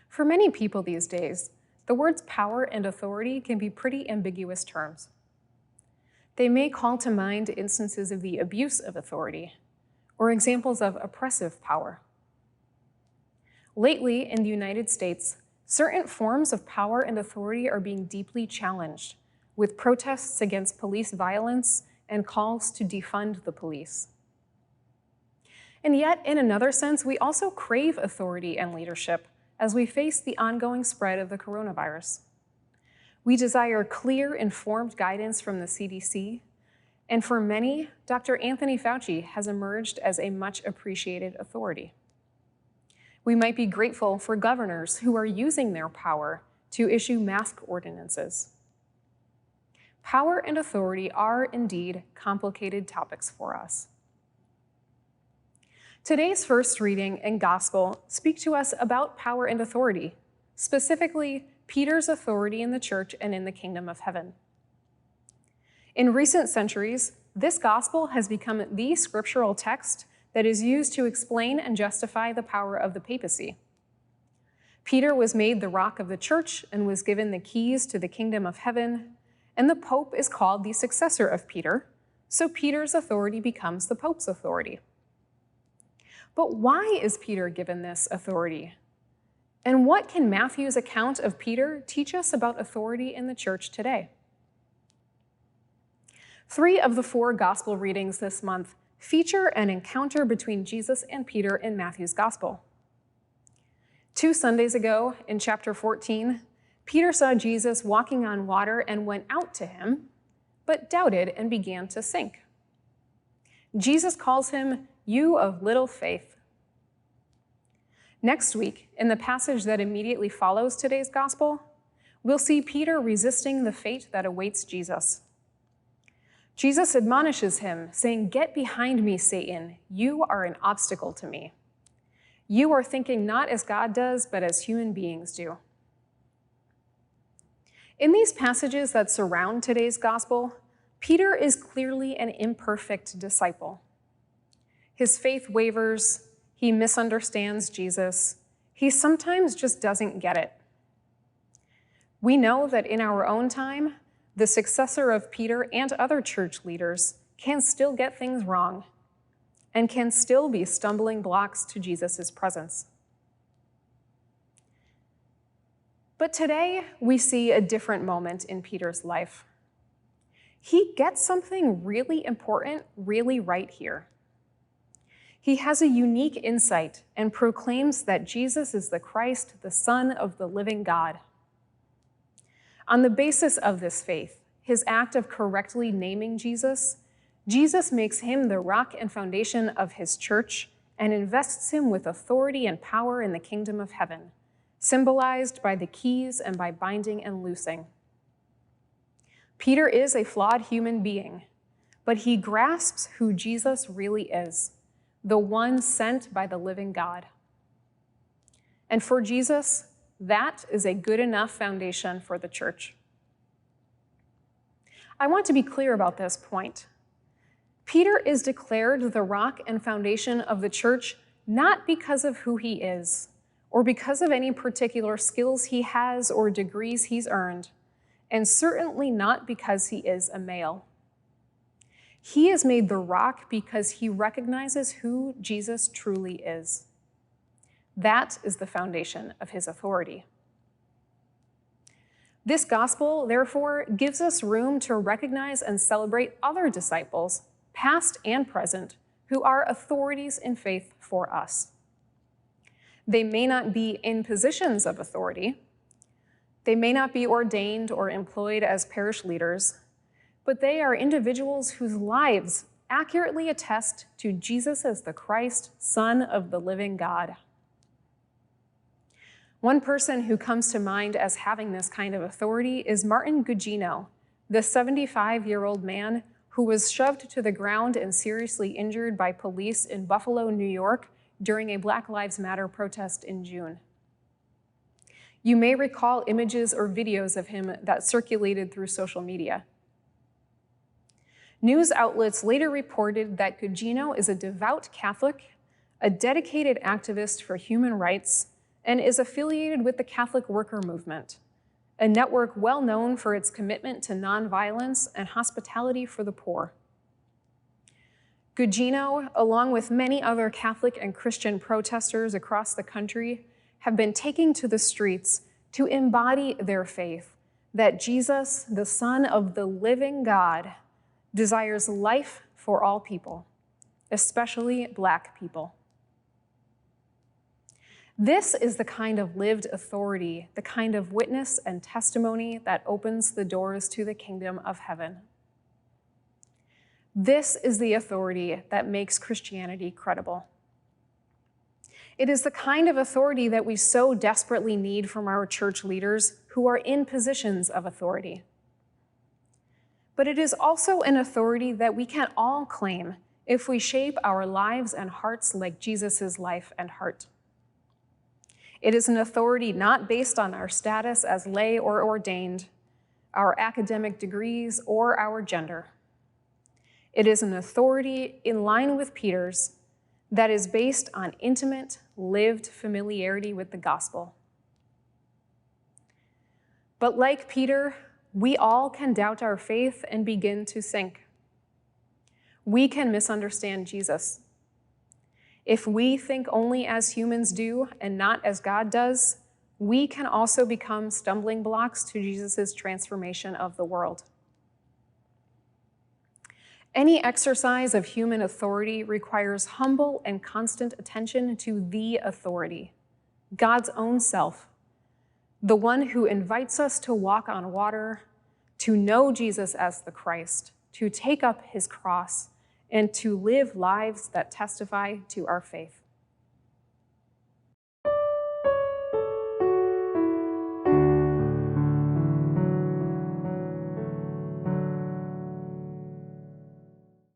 For many people these days, the words power and authority can be pretty ambiguous terms. They may call to mind instances of the abuse of authority, or examples of oppressive power. Lately, in the United States, certain forms of power and authority are being deeply challenged, with protests against police violence and calls to defund the police. And yet, in another sense, we also crave authority and leadership as we face the ongoing spread of the coronavirus. We desire clear, informed guidance from the CDC, and for many, Dr. Anthony Fauci has emerged as a much appreciated authority. We might be grateful for governors who are using their power to issue mask ordinances. Power and authority are indeed complicated topics for us. Today's first reading and gospel speak to us about power and authority, specifically Peter's authority in the church and in the kingdom of heaven. In recent centuries, this gospel has become the scriptural text that is used to explain and justify the power of the papacy. Peter was made the rock of the church and was given the keys to the kingdom of heaven, and the Pope is called the successor of Peter, so Peter's authority becomes the Pope's authority. But why is Peter given this authority? And what can Matthew's account of Peter teach us about authority in the church today? 3 of the 4 gospel readings this month feature an encounter between Jesus and Peter in Matthew's gospel. 2 Sundays ago, in chapter 14, Peter saw Jesus walking on water and went out to him, but doubted and began to sink. Jesus calls him, "You of little faith." Next week, in the passage that immediately follows today's gospel, we'll see Peter resisting the fate that awaits Jesus. Jesus admonishes him, saying, "Get behind me, Satan. You are an obstacle to me. You are thinking not as God does, but as human beings do." In these passages that surround today's gospel, Peter is clearly an imperfect disciple. His faith wavers, he misunderstands Jesus, he sometimes just doesn't get it. We know that in our own time, the successor of Peter and other church leaders can still get things wrong and can still be stumbling blocks to Jesus' presence. But today, we see a different moment in Peter's life. He gets something really important really right here. He has a unique insight and proclaims that Jesus is the Christ, the Son of the living God. On the basis of this faith, his act of correctly naming Jesus makes him the rock and foundation of his church and invests him with authority and power in the kingdom of heaven, symbolized by the keys and by binding and loosing. Peter is a flawed human being, but he grasps who Jesus really is, the one sent by the living God. And for Jesus, that is a good enough foundation for the church. I want to be clear about this point. Peter is declared the rock and foundation of the church not because of who he is, or because of any particular skills he has or degrees he's earned, and certainly not because he is a male. He is made the rock because he recognizes who Jesus truly is. That is the foundation of his authority. This gospel, therefore, gives us room to recognize and celebrate other disciples, past and present, who are authorities in faith for us. They may not be in positions of authority. They may not be ordained or employed as parish leaders, but they are individuals whose lives accurately attest to Jesus as the Christ, Son of the living God. One person who comes to mind as having this kind of authority is Martin Gugino, the 75-year-old man who was shoved to the ground and seriously injured by police in Buffalo, New York, during a Black Lives Matter protest in June. You may recall images or videos of him that circulated through social media. News outlets later reported that Gugino is a devout Catholic, a dedicated activist for human rights, and is affiliated with the Catholic Worker Movement, a network well known for its commitment to nonviolence and hospitality for the poor. Gugino, along with many other Catholic and Christian protesters across the country, have been taking to the streets to embody their faith that Jesus, the Son of the living God, desires life for all people, especially Black people. This is the kind of lived authority, the kind of witness and testimony that opens the doors to the kingdom of heaven. This is the authority that makes Christianity credible. It is the kind of authority that we so desperately need from our church leaders who are in positions of authority. But it is also an authority that we can all claim if we shape our lives and hearts like Jesus' life and heart. It is an authority not based on our status as lay or ordained, our academic degrees, or our gender. It is an authority in line with Peter's that is based on intimate, lived familiarity with the gospel. But like Peter, we all can doubt our faith and begin to sink. We can misunderstand Jesus. If we think only as humans do and not as God does, we can also become stumbling blocks to Jesus' transformation of the world. Any exercise of human authority requires humble and constant attention to the authority, God's own self, the one who invites us to walk on water, to know Jesus as the Christ, to take up his cross, and to live lives that testify to our faith.